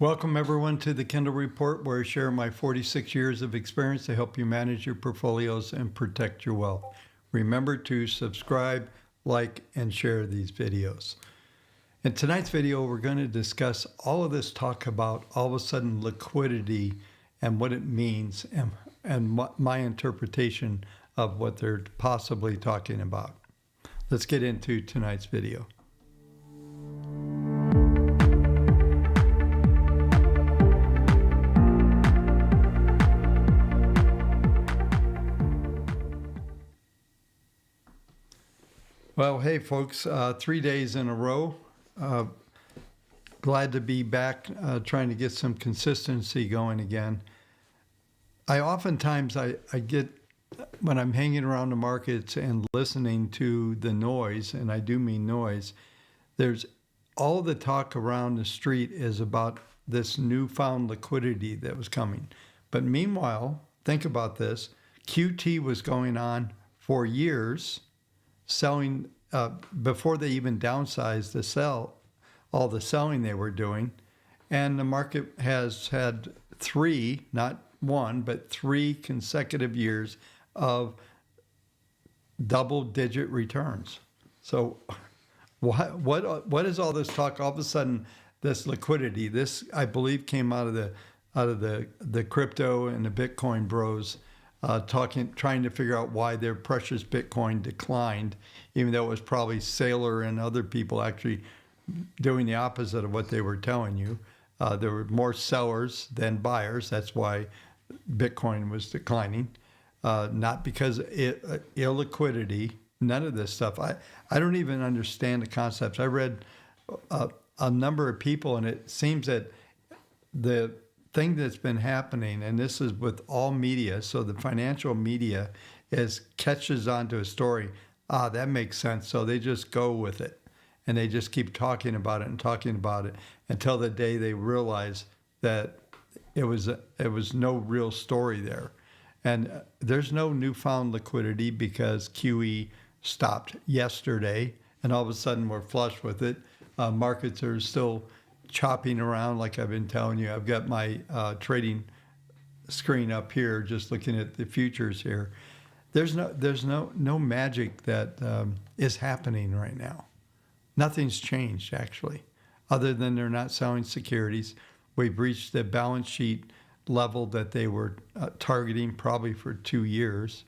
Welcome everyone to the Kendall Report, where I share my 46 years of experience to help you manage your portfolios and protect your wealth. Remember to subscribe, like, and share these videos. In tonight's video, we're going to discuss all of this talk about all of a sudden liquidity and what it means and what my interpretation of what they're possibly talking about. Let's get into tonight's video. Well, hey folks, 3 days in a row. Glad to be back trying to get some consistency going again. Oftentimes I get, when I'm hanging around the markets and listening to the noise, and I do mean noise, there's all the talk around the street is about this newfound liquidity that was coming. But meanwhile, think about this, QT was going on for years, selling before they even downsized the sell, all the selling they were doing. And the market has had three, not one, but three consecutive years of double-digit returns. So what is all this talk? All of a sudden, this liquidity, this I believe came out of the crypto and the Bitcoin bros, trying to figure out why their precious Bitcoin declined, even though it was probably Saylor and other people actually doing the opposite of what they were telling you. There were more sellers than buyers. That's why Bitcoin was declining, not because illiquidity, none of this stuff. I don't even understand the concepts. I read a number of people, and it seems that the thing that's been happening, and this is with all media, so the financial media catches onto a story. That makes sense. So they just go with it, and they just keep talking about it and talking about it until the day they realize that it was no real story there. And there's no newfound liquidity because QE stopped yesterday, and all of a sudden we're flush with it. Markets are still chopping around like I've been telling you. I've got my trading screen up here, just looking at the futures here. There's no magic that is happening right now. Nothing's changed actually, other than they're not selling securities. We've reached the balance sheet level that they were targeting probably for 2 years,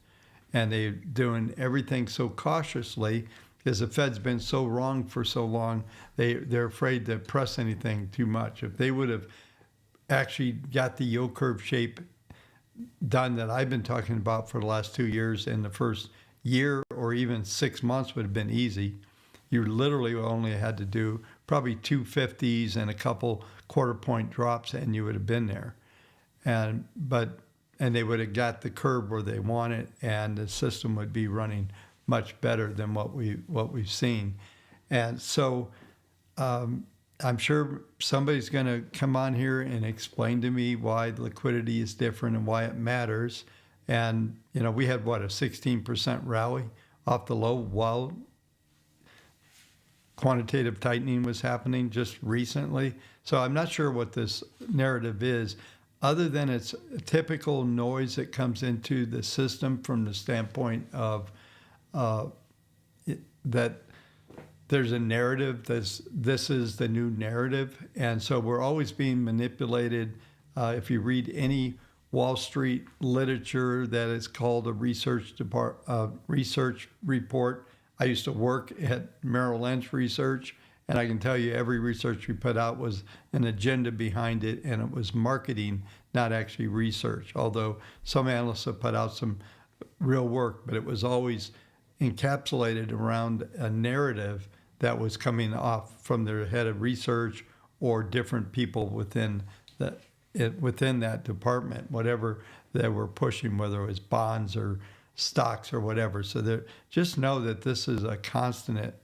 and they're doing everything so cautiously because the Fed's been so wrong for so long. They're afraid to press anything too much. If they would have actually got the yield curve shape done that I've been talking about for the last 2 years, in the first year or even 6 months would have been easy. You literally only had to do probably 250s and a couple quarter point drops, and you would have been there. And they would have got the curve where they want it, and the system would be running much better than what we've seen. And so I'm sure somebody's going to come on here and explain to me why liquidity is different and why it matters. And we had a 16% rally off the low while quantitative tightening was happening just recently. So I'm not sure what this narrative is, other than it's a typical noise that comes into the system from the standpoint of that there's a narrative, this is the new narrative. And so we're always being manipulated. If you read any Wall Street literature that is called a research report. I used to work at Merrill Lynch Research, and I can tell you every research we put out was an agenda behind it, and it was marketing, not actually research. Although some analysts have put out some real work, but it was always encapsulated around a narrative that was coming off from their head of research or different people within that department, whatever they were pushing, whether it was bonds or stocks or whatever. So just know that this is a constant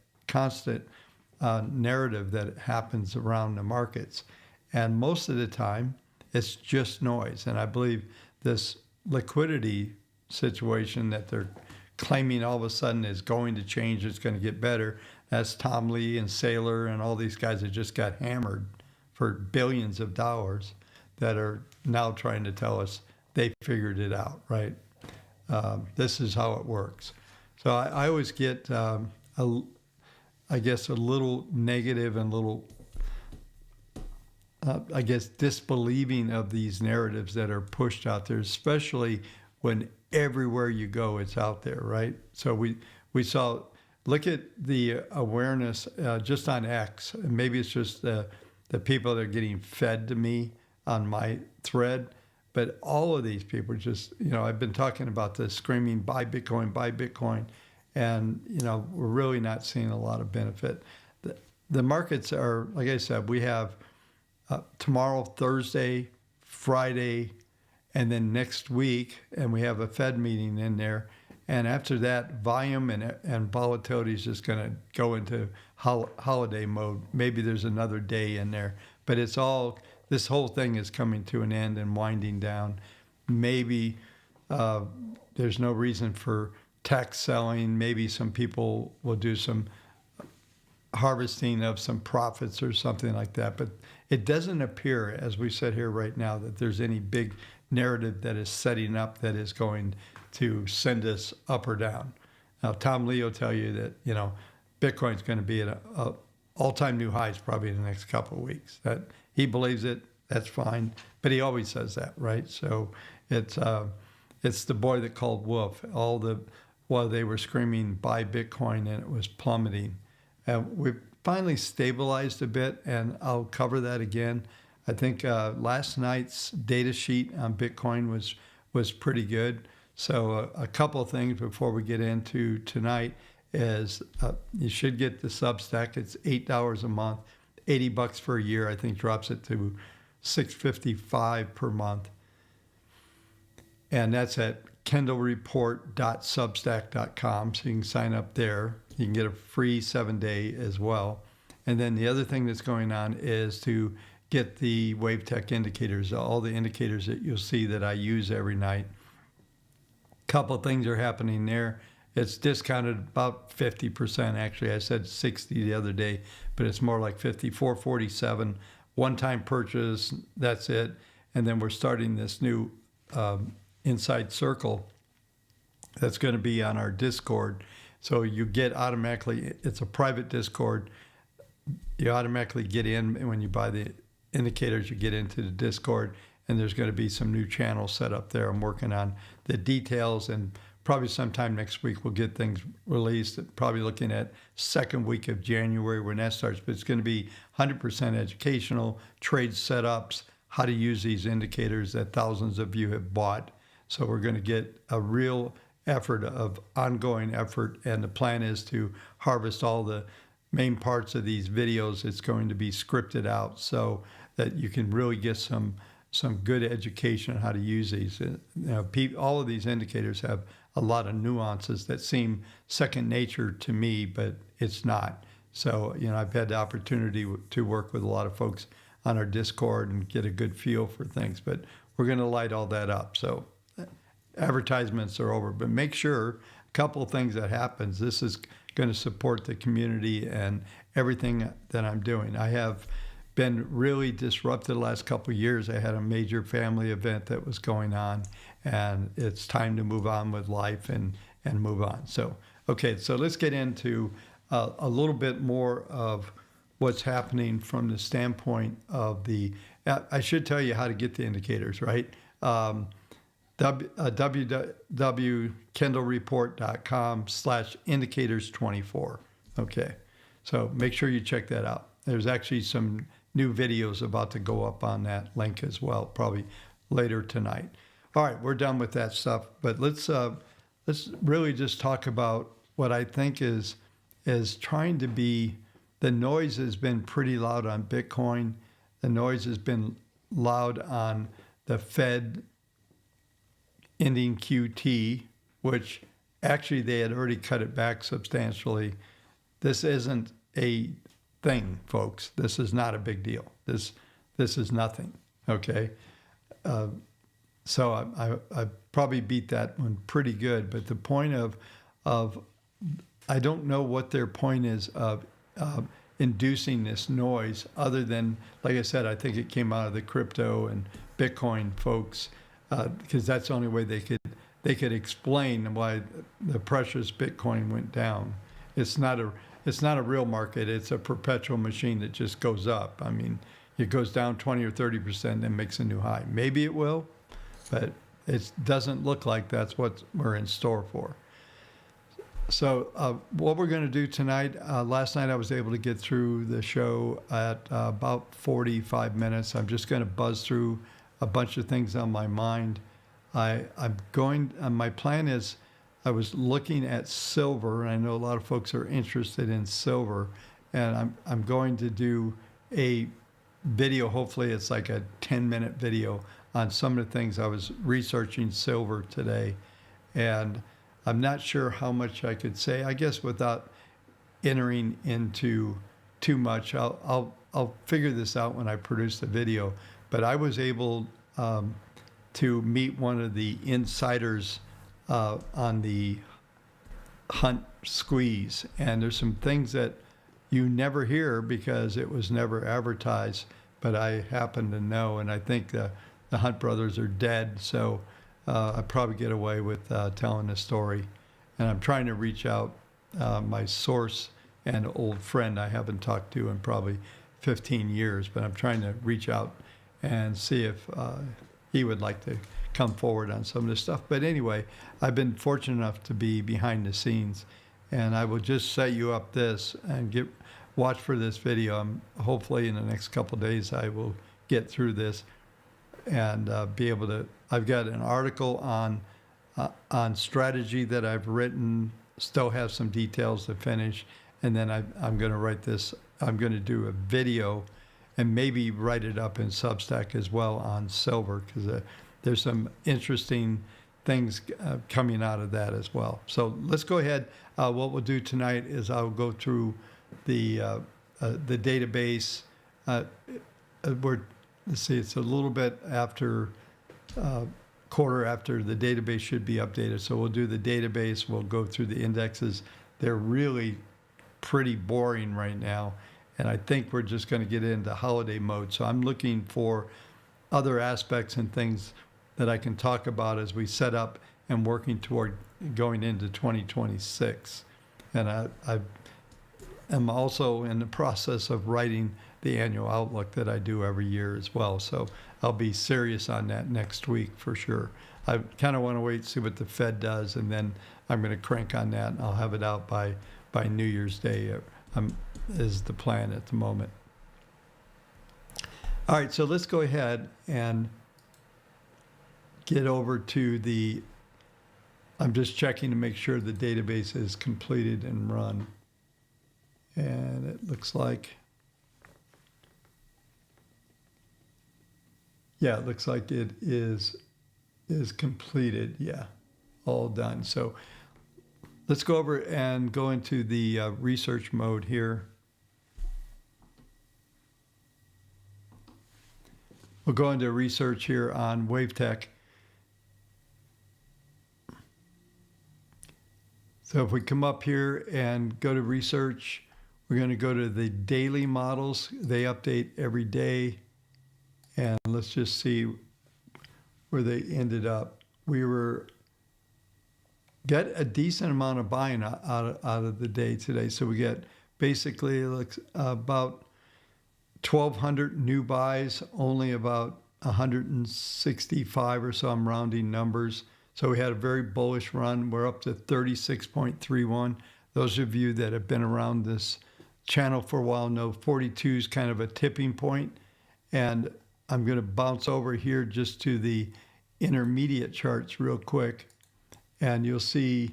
narrative that happens around the markets. And most of the time, it's just noise. And I believe this liquidity situation that they're claiming all of a sudden is going to change, it's going to get better. That's Tom Lee and Saylor and all these guys that just got hammered for billions of dollars that are now trying to tell us they figured it out, right? This is how it works. So I always get, I guess, a little negative and a little, I guess, disbelieving of these narratives that are pushed out there, especially when everywhere you go, it's out there, right? So we saw, look at the awareness just on X. Maybe it's just the people that are getting fed to me on my thread. But all of these people just, I've been talking about this screaming, buy Bitcoin. And, we're really not seeing a lot of benefit. The markets are, like I said, we have tomorrow, Thursday, Friday, and then next week, and we have a Fed meeting in there. And after that, volume and volatility is just going to go into holiday mode. Maybe there's another day in there. But this whole thing is coming to an end and winding down. Maybe there's no reason for tax selling. Maybe some people will do some harvesting of some profits or something like that. But it doesn't appear, as we sit here right now, that there's any big narrative that is setting up that is going to send us up or down. Now, Tom Lee will tell you that, Bitcoin's going to be at a all-time new highs probably in the next couple of weeks. That he believes it, that's fine. But he always says that, right? So it's the boy that called wolf. While they were screaming, buy Bitcoin, and it was plummeting. We've finally stabilized a bit, and I'll cover that again. I think last night's data sheet on Bitcoin was pretty good. So a couple of things before we get into tonight is you should get the Substack. It's $8 a month, $80 for a year. I think drops it to $655 per month, and that's at kendallreport.substack.com. So you can sign up there. You can get a free 7-day as well. And then the other thing that's going on is to get the WaveTech indicators, all the indicators that you'll see that I use every night. Couple of things are happening there. It's discounted about 50%. Actually, I said 60 the other day, but it's more like 50, $447, one-time purchase, that's it. And then we're starting this new Inside Circle that's going to be on our Discord. So you get automatically, it's a private Discord. You automatically get in when you buy the indicators, you get into the Discord, and there's going to be some new channels set up there. I'm working on the details, and probably sometime next week we'll get things released, probably looking at second week of January when that starts. But it's going to be 100% educational, trade setups, how to use these indicators that thousands of you have bought. So we're going to get a real ongoing effort, and the plan is to harvest all the main parts of these videos. It's going to be scripted out so that you can really get some good education on how to use these. All of these indicators have a lot of nuances that seem second nature to me, but it's not. So, I've had the opportunity to work with a lot of folks on our Discord and get a good feel for things, but we're going to light all that up. So advertisements are over, but make sure a couple of things that happens. This is going to support the community and everything that I'm doing. I have been really disrupted the last couple of years. I had a major family event that was going on, and it's time to move on with life and move on. So, okay, so let's get into a little bit more of what's happening from the standpoint of I should tell you how to get the indicators, right? www.kendallreport.com/indicators24. Okay, so make sure you check that out. There's actually some new videos about to go up on that link as well, probably later tonight. All right, we're done with that stuff, but let's really just talk about what I think is trying to be. The noise has been pretty loud on Bitcoin. The noise has been loud on the Fed ending QT, which actually they had already cut it back substantially. This isn't a thing, folks. This is not a big deal. This is nothing, okay? So I probably beat that one pretty good, but the point of I don't know what their point is of inducing this noise other than, like I said, I think it came out of the crypto and Bitcoin folks, because that's the only way they could explain why the precious Bitcoin went down. It's not a real market. It's a perpetual machine that just goes up. I mean, it goes down 20 or 30% and makes a new high. Maybe it will, but it doesn't look like that's what we're in store for. So what we're going to do tonight, last night I was able to get through the show at about 45 minutes. I'm just going to buzz through a bunch of things on my mind. My plan is, I was looking at silver, and I know a lot of folks are interested in silver, and I'm going to do a video, hopefully it's like a 10-minute video on some of the things I was researching silver today. And I'm not sure how much I could say, I guess, without entering into too much. I'll figure this out when I produce the video. But I was able to meet one of the insiders on the Hunt squeeze, and there's some things that you never hear because it was never advertised, but I happen to know, and I think the Hunt brothers are dead, so I probably get away with telling the story. And I'm trying to reach out my source and old friend I haven't talked to in probably 15 years, but I'm trying to reach out and see if he would like to come forward on some of this stuff. But anyway, I've been fortunate enough to be behind the scenes, and I will just set you up this and watch for this video. Hopefully in the next couple of days I will get through this and be able to. I've got an article on strategy that I've written, still have some details to finish, and then I'm going to write this. I'm going to do a video and maybe write it up in Substack as well on silver, because there's some interesting things coming out of that as well. So let's go ahead. What we'll do tonight is I'll go through the database. Let's see, it's a little bit after quarter after the database should be updated. So we'll do the database. We'll go through the indexes. They're really pretty boring right now, and I think we're just going to get into holiday mode. So I'm looking for other aspects and things that I can talk about as we set up and working toward going into 2026. And I am also in the process of writing the annual outlook that I do every year as well. So I'll be serious on that next week for sure. I kind of want to wait and see what the Fed does, and then I'm going to crank on that, and I'll have it out by New Year's Day is the plan at the moment. All right, so let's go ahead and get over to I'm just checking to make sure the database is completed and run. And it looks like, yeah, it looks like it is completed. Yeah, all done. So let's go over and go into the research mode here. We'll go into research here on WaveTech. So if we come up here and go to research, we're going to go to the daily models. They update every day. And let's just see where they ended up. We get a decent amount of buying out of the day today. So we get basically about 1,200 new buys, only about 165 or so. I'm rounding numbers. So we had a very bullish run. We're up to 36.31. Those of you that have been around this channel for a while know 42 is kind of a tipping point. And I'm going to bounce over here just to the intermediate charts real quick. And you'll see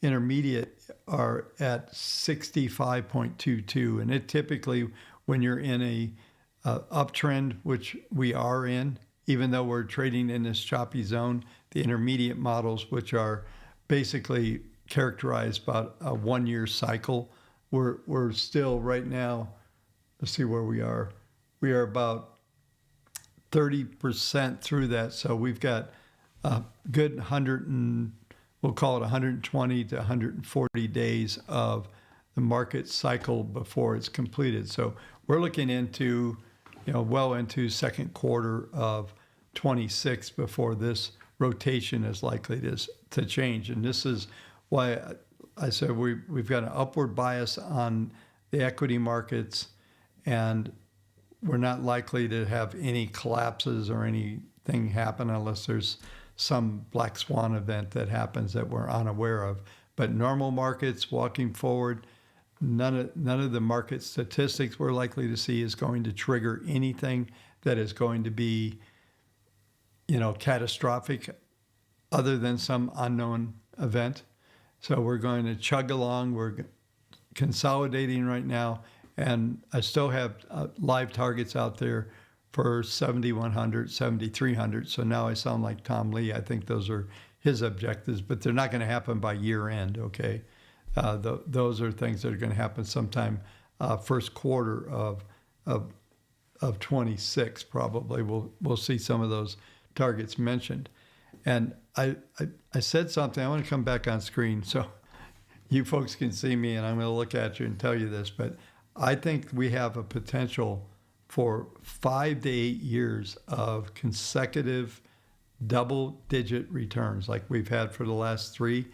intermediate are at 65.22. And it typically, when you're in a uptrend, which we are in, even though we're trading in this choppy zone, the intermediate models, which are basically characterized by a 1-year cycle, we're still right now, let's see where we are. We are about 30% through that. So we've got a good we'll call it 120 to 140 days of the market cycle before it's completed. So we're looking into, well into second quarter of 26 before this rotation is likely to change. And this is why I said we've got an upward bias on the equity markets, and we're not likely to have any collapses or anything happen unless there's some black swan event that happens that we're unaware of. But normal markets walking forward, none of the market statistics we're likely to see is going to trigger anything that is going to be, catastrophic other than some unknown event. So we're going to chug along. We're consolidating right now. And I still have live targets out there for 7,100, 7,300. So now I sound like Tom Lee. I think those are his objectives, but they're not going to happen by year end, okay? Those are things that are going to happen sometime first quarter of 26 probably. We'll see some of those targets mentioned. And I said something. I want to come back on screen so you folks can see me, and I'm going to look at you and tell you this, but I think we have a potential for 5 to 8 years of consecutive double-digit returns like we've had for the last 3.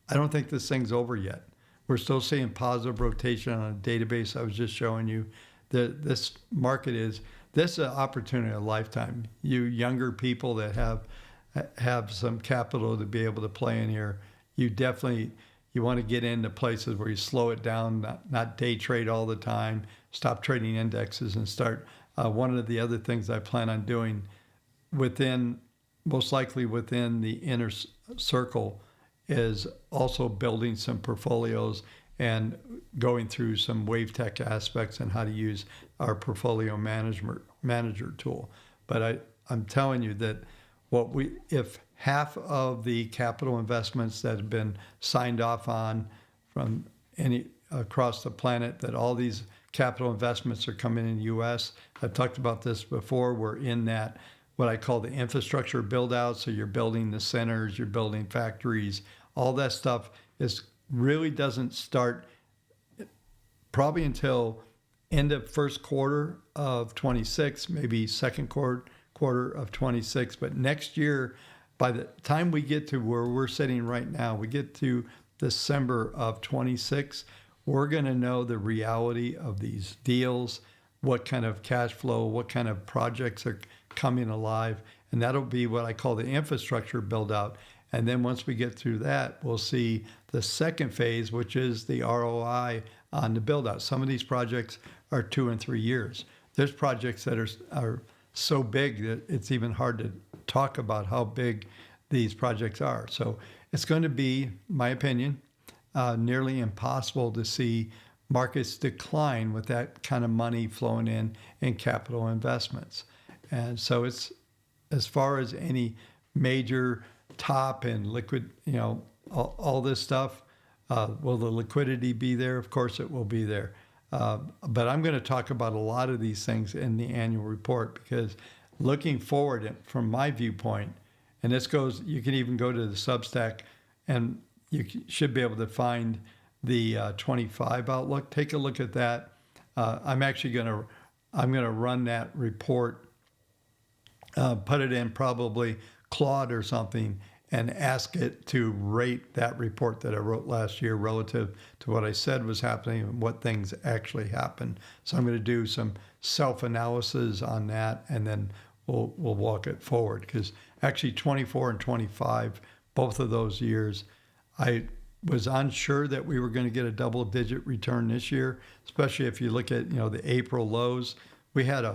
I don't think this thing's over yet. We're still seeing positive rotation on a database I was just showing you. This market is an opportunity of a lifetime. You younger people that have some capital to be able to play in here, you want to get into places where you slow it down, not day trade all the time, stop trading indexes and start. One of the other things I plan on doing most likely within the inner circle is also building some portfolios and going through some wave tech aspects and how to use our portfolio manager tool. But I'm telling you that if half of the capital investments that have been signed off on from across the planet, that all these capital investments are coming in the U.S. I've talked about this before. We're in that, what I call the infrastructure build out. So you're building the centers, you're building factories, all that stuff really doesn't start probably until end of first quarter of 26, maybe second quarter of 26. But next year, by the time we get to where we're sitting right now, we get to December of 26, we're going to know the reality of these deals, what kind of cash flow, what kind of projects are coming alive. And that'll be what I call the infrastructure build out. And then once we get through that, we'll see the second phase, which is the ROI on the build out. Some of these projects are 2 and 3 years. There's projects that are so big that it's even hard to talk about how big these projects are. So it's going to be, my opinion, nearly impossible to see markets decline with that kind of money flowing in capital investments. And so it's, as far as any major top and liquid, all this stuff, will the liquidity be there? Of course it will be there. But I'm going to talk about a lot of these things in the annual report, because looking forward from my viewpoint, and this goes, you can even go to the Substack and you should be able to find the 25 outlook. Take a look at that. I'm going to run that report, put it in probably Claude or something, and ask it to rate that report that I wrote last year relative to what I said was happening and what things actually happened. So I'm going to do some self-analysis on that, and then we'll walk it forward. Because actually 24 and 25, both of those years, I was unsure that we were going to get a double-digit return this year, especially if you look at the April lows. We had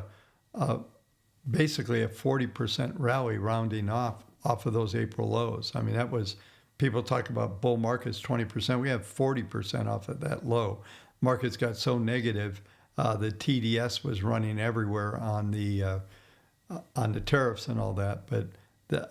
basically a 40% rally rounding off of those April lows. I mean, that was, people talk about bull markets 20%. We have 40% off of that low. Markets got so negative, the TDS was running everywhere on the tariffs and all that. But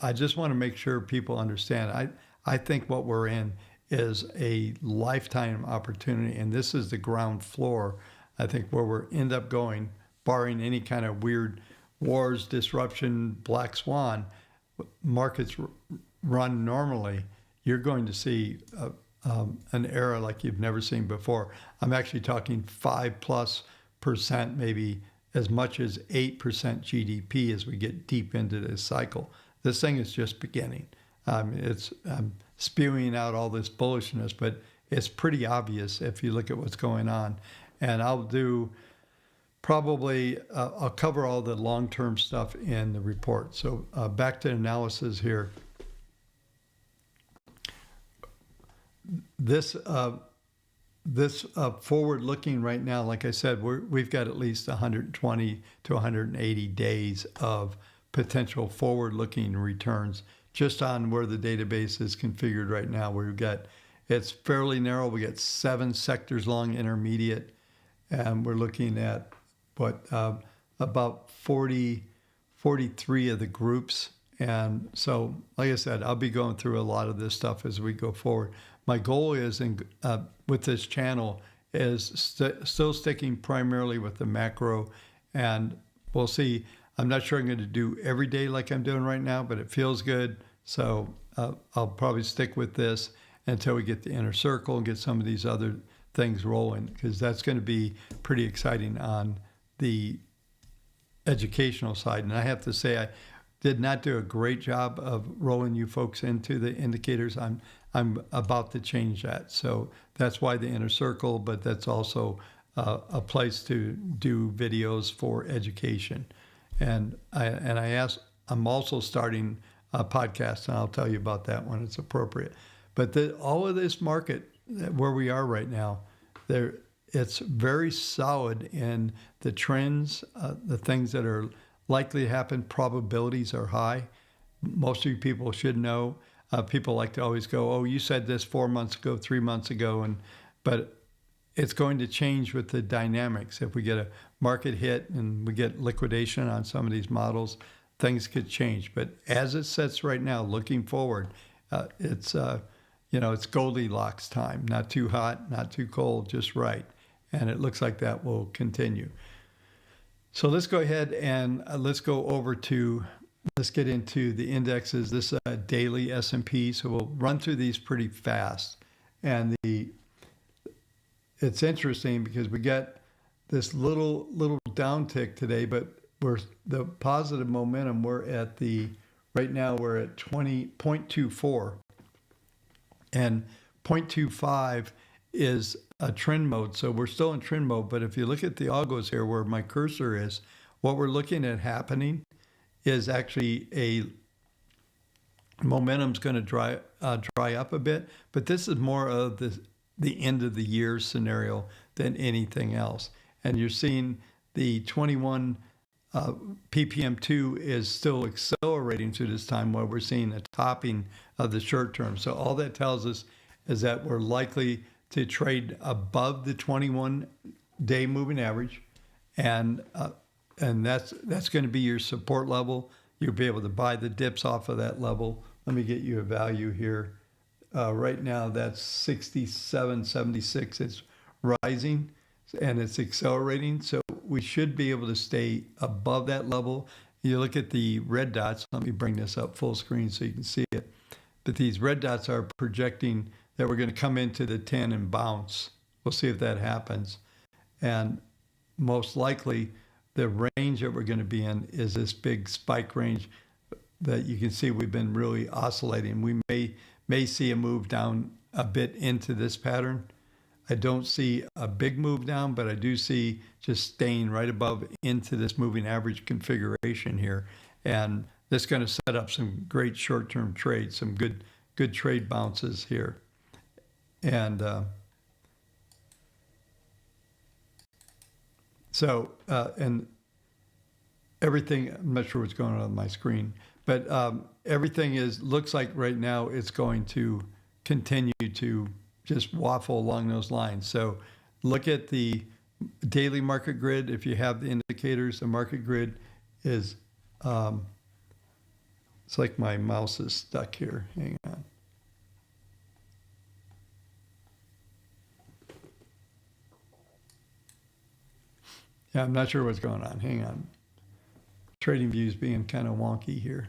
I just want to make sure people understand. I think what we're in is a lifetime opportunity, and this is the ground floor, I think, where we'll end up going, barring any kind of weird wars, disruption, black swan. Markets run normally, you're going to see an era like you've never seen before. I'm actually talking 5+%, maybe as much as 8% GDP as we get deep into this cycle. This thing is just beginning. It's spewing out all this bullishness, but it's pretty obvious if you look at what's going on. And I'll do probably, I'll cover all the long-term stuff in the report. So back to analysis here. This forward looking right now, like I said, we've got at least 120 to 180 days of potential forward looking returns just on where the database is configured right now. We've got, it's fairly narrow. We got 7 sectors long intermediate, and we're looking at what, about 43 of the groups. And so, like I said, I'll be going through a lot of this stuff as we go forward. My goal is with this channel is still sticking primarily with the macro, and we'll see. I'm not sure I'm going to do every day like I'm doing right now, but it feels good. So I'll probably stick with this until we get the inner circle and get some of these other things rolling, because that's going to be pretty exciting on the educational side. And I have to say, I did not do a great job of rolling you folks into the indicators. I'm about to change that. So that's why the inner circle, but that's also a place to do videos for education. And I'm also starting a podcast, and I'll tell you about that when it's appropriate. But all of this market where we are right now, it's very solid in the trends, the things that are likely to happen. Probabilities are high. Most of you people should know. People like to always go, "Oh, you said this 4 months ago, 3 months ago," but it's going to change with the dynamics. If we get a market hit and we get liquidation on some of these models, things could change. But as it sits right now, looking forward, it's Goldilocks time. Not too hot, not too cold, just right. And it looks like that will continue. So let's go ahead and let's get into the indexes. This daily S&P. So we'll run through these pretty fast. And it's interesting because we got this little downtick today, but the positive momentum. Right now we're at 20.24, and 0.25 is a trend mode. So we're still in trend mode. But if you look at the algos here, where my cursor is, what we're looking at happening is actually a momentum's going to dry up a bit, but this is more of the end of the year scenario than anything else. And you're seeing the 21 ppm2 is still accelerating through this time, while we're seeing a topping of the short term. So all that tells us is that we're likely to trade above the 21-day moving average, and that's going to be your support level. You'll be able to buy the dips off of that level. Let me get you a value here. Right now, that's 67.76. It's rising and it's accelerating. So we should be able to stay above that level. You look at the red dots. Let me bring this up full screen so you can see it. But these red dots are projecting that we're going to come into the 10 and bounce. We'll see if that happens. And most likely, the range that we're going to be in is this big spike range that you can see we've been really oscillating. We may see a move down a bit into this pattern. I don't see a big move down, but I do see just staying right above into this moving average configuration here. And this is going to set up some great short-term trades, some good trade bounces here. And and everything, I'm not sure what's going on my screen, but everything looks like right now it's going to continue to just waffle along those lines. So look at the daily market grid. If you have the indicators, the market grid is, it's like my mouse is stuck here. Hang on. Yeah, I'm not sure what's going on. Hang on. Trading views being kind of wonky here.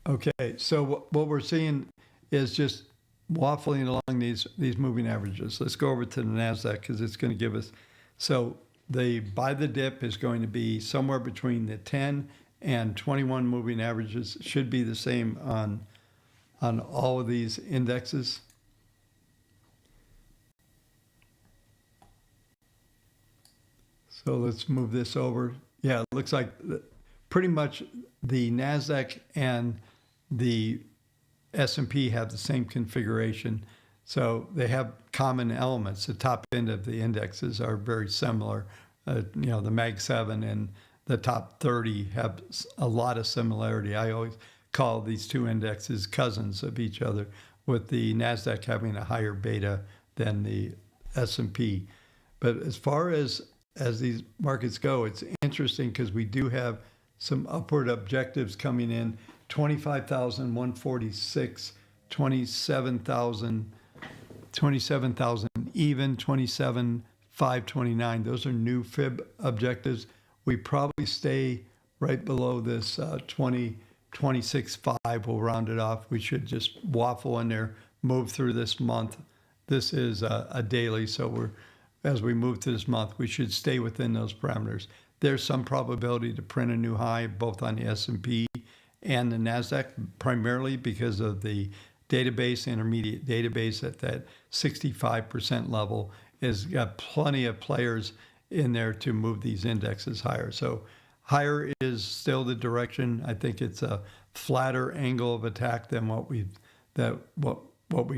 Okay, so what we're seeing is just waffling along these moving averages. Let's go over to the Nasdaq because it's going to give us. So the buy the dip is going to be somewhere between the 10 and 21 moving averages. Should be the same on all of these indexes. So let's move this over. Yeah, it looks like pretty much the Nasdaq and the S&P have the same configuration. So they have common elements. The top end of the indexes are very similar. The Mag 7 and the top 30 have a lot of similarity. I always call these two indexes cousins of each other, with the Nasdaq having a higher beta than the S&P. But as far as these markets go, it's interesting because we do have some upward objectives coming in. 25,146, 27,000 even, 27,529. Those are new fib objectives. We probably stay right below this 26.5. We'll round it off. We should just waffle in there, move through this month. This is a daily, so as we move through this month, we should stay within those parameters. There's some probability to print a new high both on the S&P and the Nasdaq, primarily because of the database, intermediate database at that 65% level has got plenty of players in there to move these indexes higher. So higher is still the direction. I think it's a flatter angle of attack than what we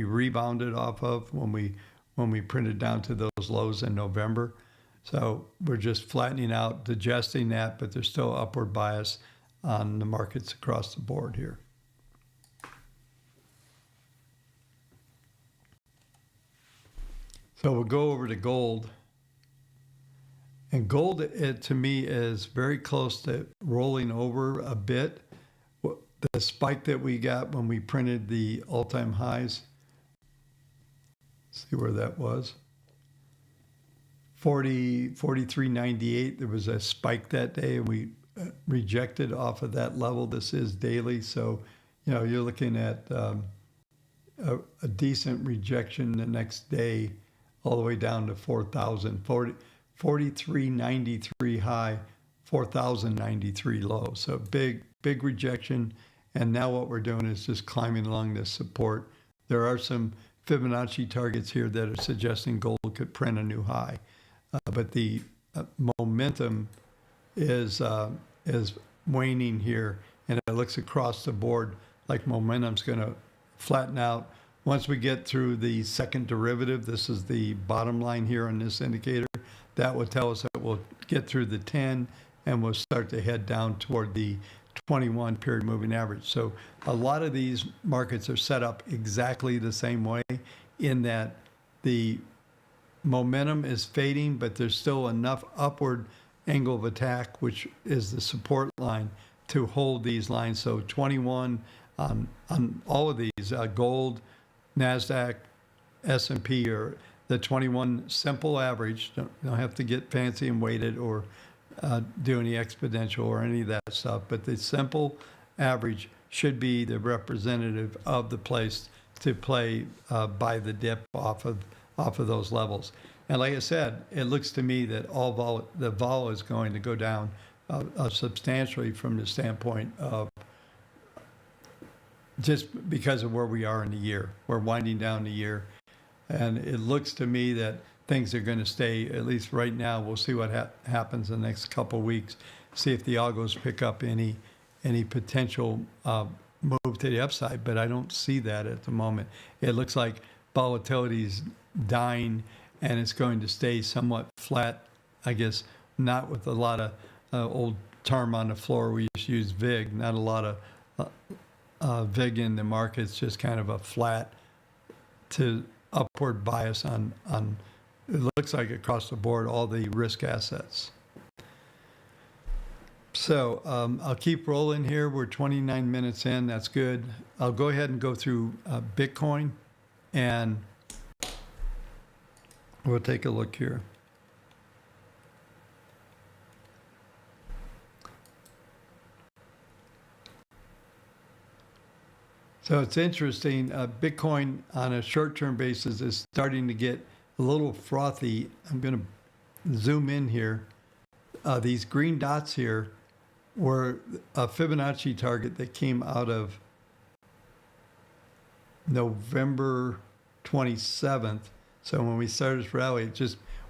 rebounded off of when we printed down to those lows in November. So we're just flattening out, digesting that, but there's still upward bias on the markets across the board here. So we'll go over to gold. And gold, to me, is very close to rolling over a bit. The spike that we got when we printed the all-time highs, see where that was. 43.98. There was a spike that day, and we rejected off of that level. This is daily, so you're looking at a decent rejection the next day, all the way down to 4,000. 43.93 high, 4,093 low. So big rejection. And now what we're doing is just climbing along this support. There are some Fibonacci targets here that are suggesting gold could print a new high. But the momentum is waning here, and it looks across the board like momentum's going to flatten out. Once we get through the second derivative, this is the bottom line here on this indicator, that will tell us that we'll get through the 10 and we'll start to head down toward the 21 period moving average. So a lot of these markets are set up exactly the same way, in that the momentum is fading, but there's still enough upward angle of attack, which is the support line, to hold these lines. So 21 on all of these, gold, Nasdaq, S&P, or the 21 simple average. Don't have to get fancy and weighted or do any exponential or any of that stuff, but the simple average should be the representative of the place to play by the dip off of those levels. And like I said, it looks to me that the vol is going to go down substantially from the standpoint of just because of where we are in the year. We're winding down the year, and it looks to me that things are going to stay, at least right now. We'll see what happens in the next couple of weeks, see if the algos pick up any potential move to the upside, but I don't see that at the moment. It looks like volatility is dying, and it's going to stay somewhat flat, I guess, not with a lot of old term on the floor. We used to use VIG, not a lot of VIG in the market. It's just kind of a flat to upward bias on it looks like across the board, all the risk assets. So I'll keep rolling here. We're 29 minutes in. That's good. I'll go ahead and go through Bitcoin, and we'll take a look here. So it's interesting. Bitcoin on a short-term basis is starting to get a little frothy. I'm going to zoom in here. These green dots here were a Fibonacci target that came out of November 27th. So when we started this rally,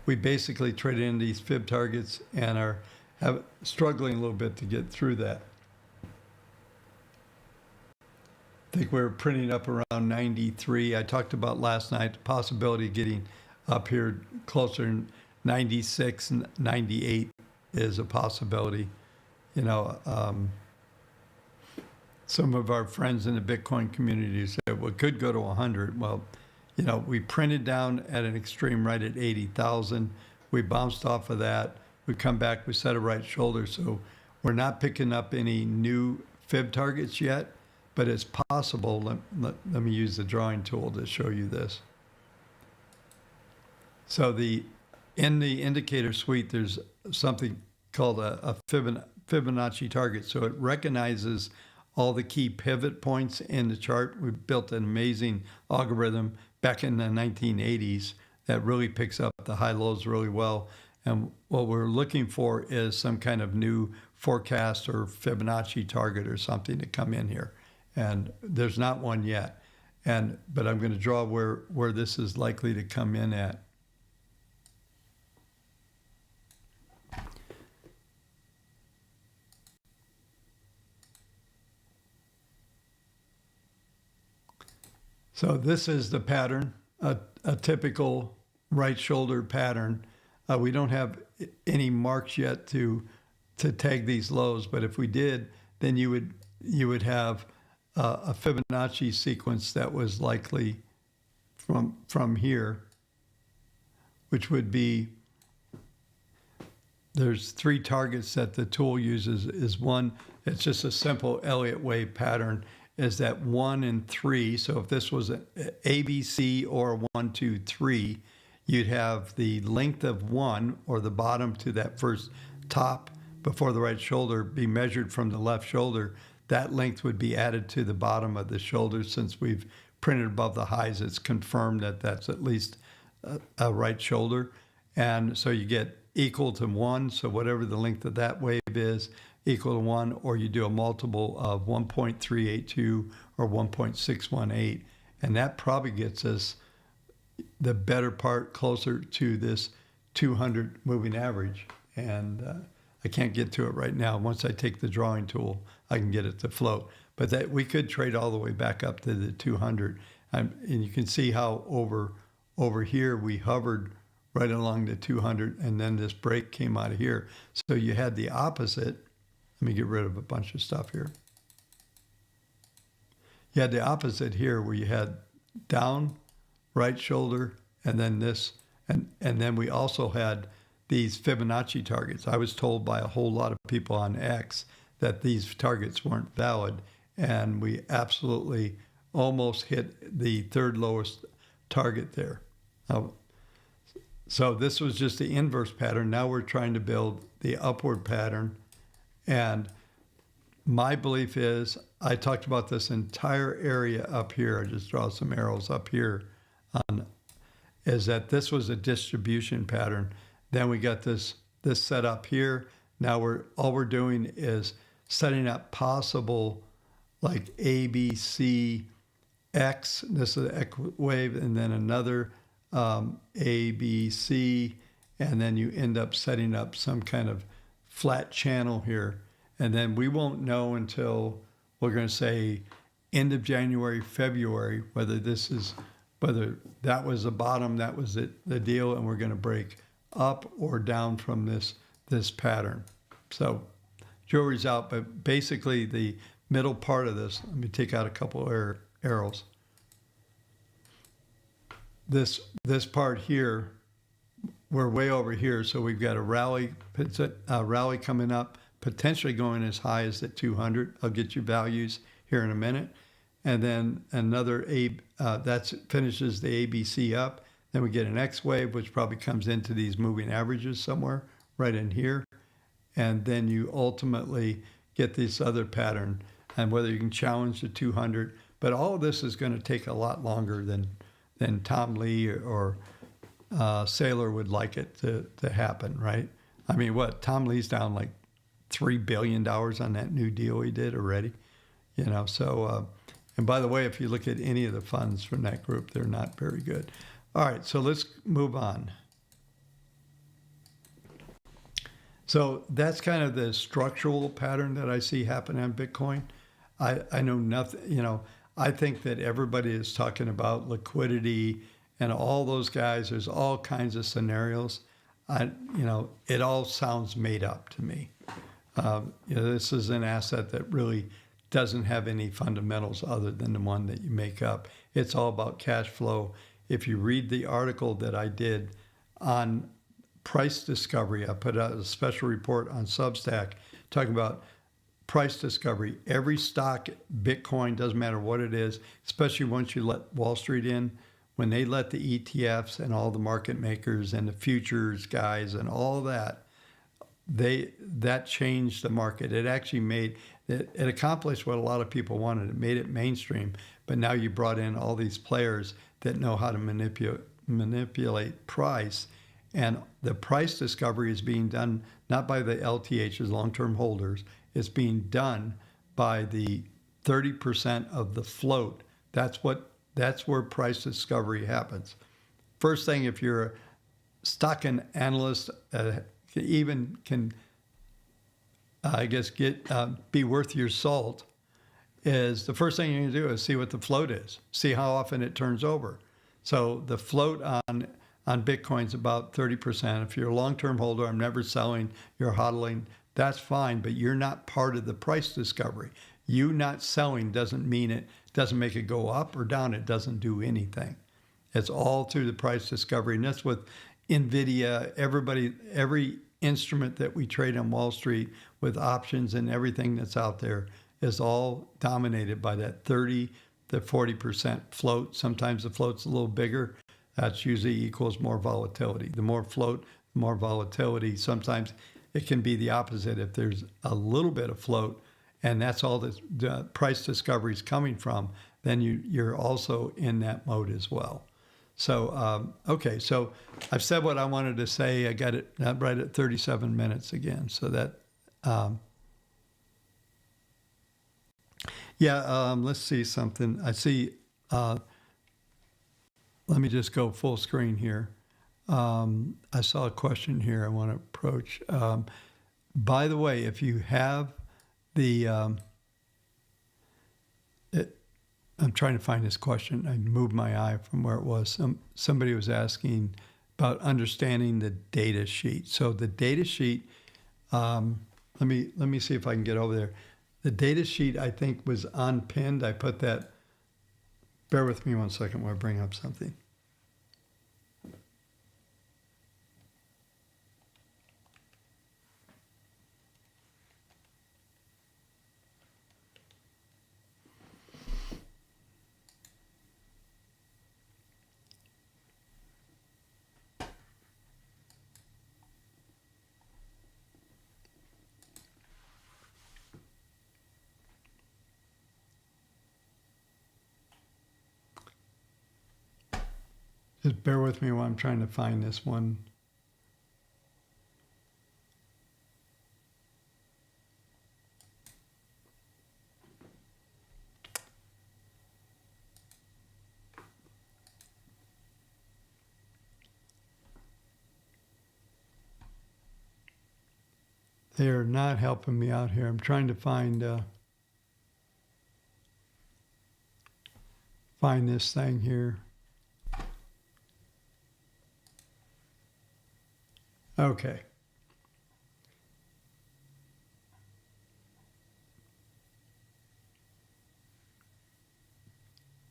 we basically traded in these fib targets and are struggling a little bit to get through that. I think we're printing up around 93. I talked about last night the possibility of getting up here closer to 96 and 98 is a possibility. You know, some of our friends in the Bitcoin community said, well, it could go to 100. Well, you know, we printed down at an extreme right at 80,000. We bounced off of that. We come back, we set a right shoulder. So we're not picking up any new fib targets yet, but it's possible. Let me use the drawing tool to show you this. So in the indicator suite, there's something called a Fibonacci target. So it recognizes all the key pivot points in the chart. We built an amazing algorithm back in the 1980s that really picks up the high lows really well. And what we're looking for is some kind of new forecast or Fibonacci target or something to come in here. And there's not one yet. But I'm going to draw where this is likely to come in at. So this is the pattern, a typical right shoulder pattern. We don't have any marks yet to tag these lows, but if we did, then you would have a Fibonacci sequence that was likely from here, which would be, there's three targets that the tool uses. Is one, it's just a simple Elliott wave pattern, is that 1 and 3. So if this was an ABC or 1, 2, 3, you'd have the length of 1, or the bottom to that first top before the right shoulder, be measured from the left shoulder. That length would be added to the bottom of the shoulder. Since we've printed above the highs, it's confirmed that that's at least a right shoulder. And so you get equal to 1. So whatever the length of that wave is, equal to 1, or you do a multiple of 1.382 or 1.618. And that probably gets us the better part closer to this 200 moving average. And I can't get to it right now. Once I take the drawing tool, I can get it to float. But that we could trade all the way back up to the 200. And you can see how over here we hovered right along the 200, and then this break came out of here. So you had the opposite. Let me get rid of a bunch of stuff here. You had the opposite here, where you had down, right shoulder, and then this, and then we also had these Fibonacci targets. I was told by a whole lot of people on X that these targets weren't valid, and we absolutely almost hit the third lowest target there. So this was just the inverse pattern. Now we're trying to build the upward pattern. And my belief is, I talked about this entire area up here, I just draw some arrows up here, is that this was a distribution pattern. Then we got this set up here. Now all we're doing is setting up possible, like A, B, C, X, this is the X wave, and then another A, B, C, and then you end up setting up some kind of flat channel here. And then we won't know until, we're going to say, end of January, February, whether that was the bottom, that was the deal, and we're going to break up or down from this pattern. So jury's out, but basically the middle part of this, let me take out a couple of arrows. This part here, we're way over here, so we've got a rally coming up, potentially going as high as the 200. I'll get you values here in a minute. And then another that finishes the ABC up. Then we get an X wave, which probably comes into these moving averages somewhere right in here. And then you ultimately get this other pattern. And whether you can challenge the 200, But all of this is going to take a lot longer than Tom Lee or Saylor would like it to happen, right? I mean, what, Tom Lee's down like $3 billion on that new deal he did already, you know? So, and by the way, if you look at any of the funds from that group, they're not very good. All right, so let's move on. So that's kind of the structural pattern that I see happen on Bitcoin. I know nothing, you know, I think that everybody is talking about liquidity and all those guys. There's all kinds of scenarios. You know, it all sounds made up to me. You know, this is an asset that really doesn't have any fundamentals other than the one that you make up. It's all about cash flow. If you read the article that I did on price discovery, I put out a special report on Substack talking about price discovery. Every stock, Bitcoin, doesn't matter what it is, especially once you let Wall Street in, when they let the ETFs and all the market makers and the futures guys and all that, that changed the market. It actually made it accomplished what a lot of people wanted. It made it mainstream. But now you brought in all these players that know how to manipulate price, and the price discovery is being done not by the LTHs, long-term holders. It's being done by the 30% of the float. That's where price discovery happens. First thing, if you're a stock analyst, even can, I guess, be worth your salt, is the first thing you're going to do is see what the float is, see how often it turns over. So the float on Bitcoin's about 30%. If you're a long-term holder, I'm never selling, you're hodling, that's fine, but you're not part of the price discovery. You not selling doesn't make it go up or down. It doesn't do anything. It's all through the price discovery. And that's with NVIDIA, every instrument that we trade on Wall Street with options and everything that's out there is all dominated by that 30 to 40% float. Sometimes the float's a little bigger. That's usually equals more volatility. The more float, the more volatility. Sometimes it can be the opposite. If there's a little bit of float, and that's all the price discovery is coming from, then you're also in that mode as well. So, okay, so I've said what I wanted to say. I got it right at 37 minutes again. So that, let's see something. I see, let me just go full screen here. I saw a question here I want to approach. By the way, if you have I'm trying to find this question. I moved my eye from where it was. Somebody was asking about understanding the data sheet. So the data sheet, let me see if I can get over there. The data sheet, I think, was unpinned. I put that. Bear with me 1 second while I bring up something. Just bear with me while I'm trying to find this one. They're not helping me out here. I'm trying to find this thing here. Okay.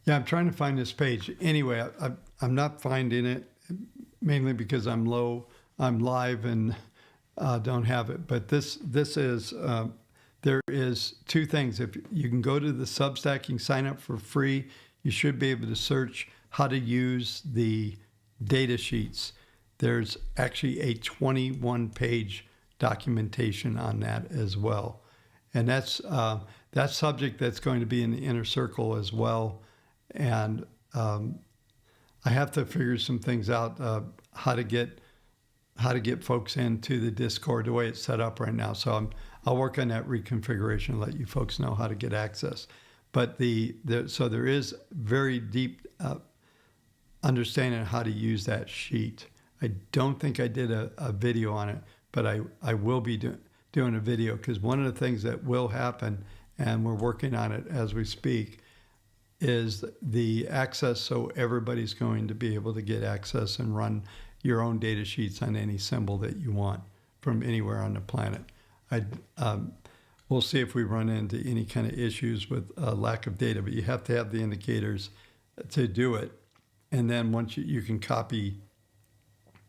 Yeah, I'm trying to find this page. Anyway, I'm not finding it, mainly because I'm live and don't have it. But this is, there is two things. If you can go to the Substack, you can sign up for free. You should be able to search how to use the data sheets. There's actually a 21-page documentation on that as well. and that's subject that's going to be in the inner circle as well. And I have to figure some things out, how to get folks into the Discord the way it's set up right now. So I'll work on that reconfiguration and let you folks know how to get access. But so there is very deep understanding of how to use that sheet. I don't think I did a video on it, but I will be doing a video, because one of the things that will happen, and we're working on it as we speak, is the access, so everybody's going to be able to get access and run your own data sheets on any symbol that you want from anywhere on the planet. We'll see if we run into any kind of issues with lack of data, but you have to have the indicators to do it. And then once you can copy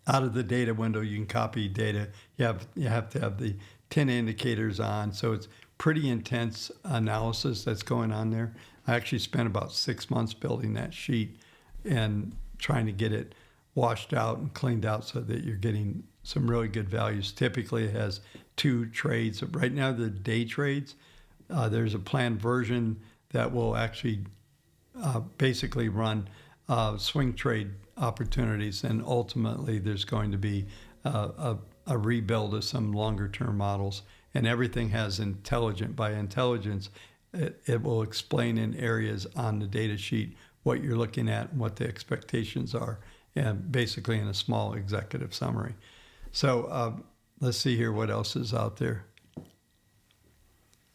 out of the data window, you can copy data. You have to have the 10 indicators on. So it's pretty intense analysis that's going on there. I actually spent about 6 months building that sheet and trying to get it washed out and cleaned out so that you're getting some really good values. Typically it has 2 trades. Right now they're day trades. There's a planned version that will actually basically run swing trade opportunities, and ultimately there's going to be a rebuild of some longer term models, and everything has intelligent. By intelligence, it will explain in areas on the data sheet what you're looking at and what the expectations are, and basically in a small executive summary. So let's see here what else is out there.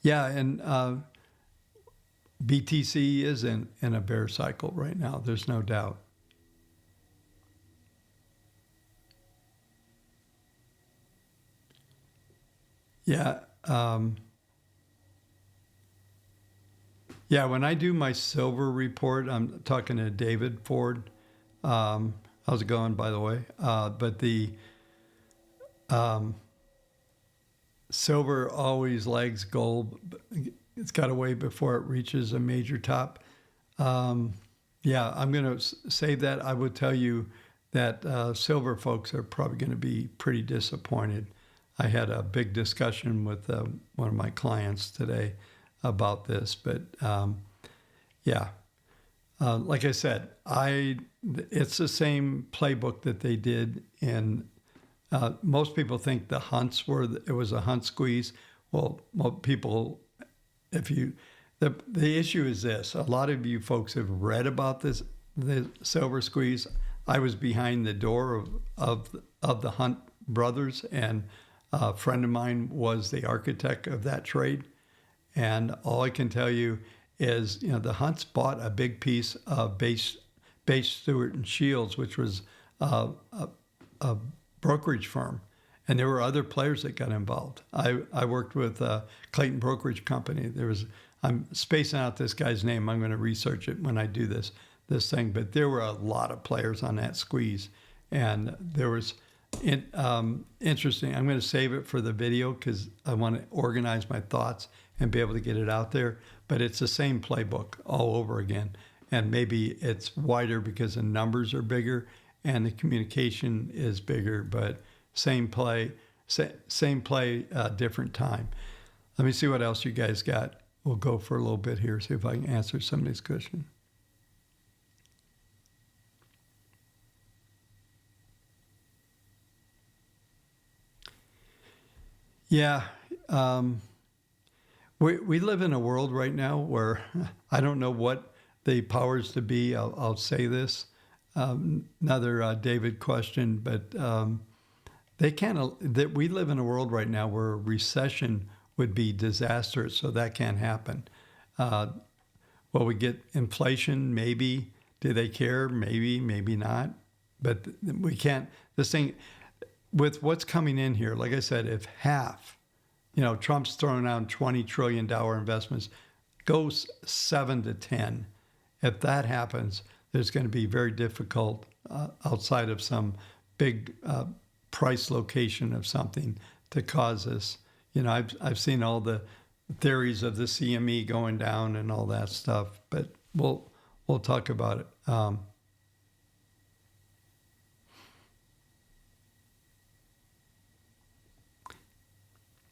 Yeah, and BTC is in a bear cycle right now. There's no doubt. Yeah. Yeah, when I do my silver report, I'm talking to David Ford. How's it going, by the way? But the silver always lags gold. It's got to wait before it reaches a major top. Yeah, I'm going to save that. I would tell you that silver folks are probably going to be pretty disappointed. I had a big discussion with one of my clients today about this, but yeah, like I said, it's the same playbook that they did in. Most people think the hunts it was a hunt squeeze. Well, people, the issue is this: a lot of you folks have read about the silver squeeze. I was behind the door of the Hunt brothers, and a friend of mine was the architect of that trade. And all I can tell you is, the Hunts bought a big piece of Base Stewart and Shields, which was a brokerage firm, and there were other players that got involved. I worked with Clayton Brokerage Company. I'm spacing out this guy's name. I'm going to research it when I do this thing, but there were a lot of players on that squeeze, and there was interesting. I'm going to save it for the video because I want to organize my thoughts and be able to get it out there. But it's the same playbook all over again, and maybe it's wider because the numbers are bigger and the communication is bigger, but same play, different time. Let me see what else you guys got. We'll go for a little bit here, see if I can answer some of these questions. Yeah, we live in a world right now where I don't know what the powers to be. I'll say this. Another David question, but they can't. That we live in a world right now where a recession would be disastrous, so that can't happen. Will we get inflation? Maybe. Do they care? Maybe, maybe not. But we can't. This thing, with what's coming in here, like I said, if half, Trump's throwing out $20 trillion investments, goes 7 to 10. If that happens, there's going to be very difficult outside of some big price location of something to cause this. I've seen all the theories of the CME going down and all that stuff, but we'll talk about it.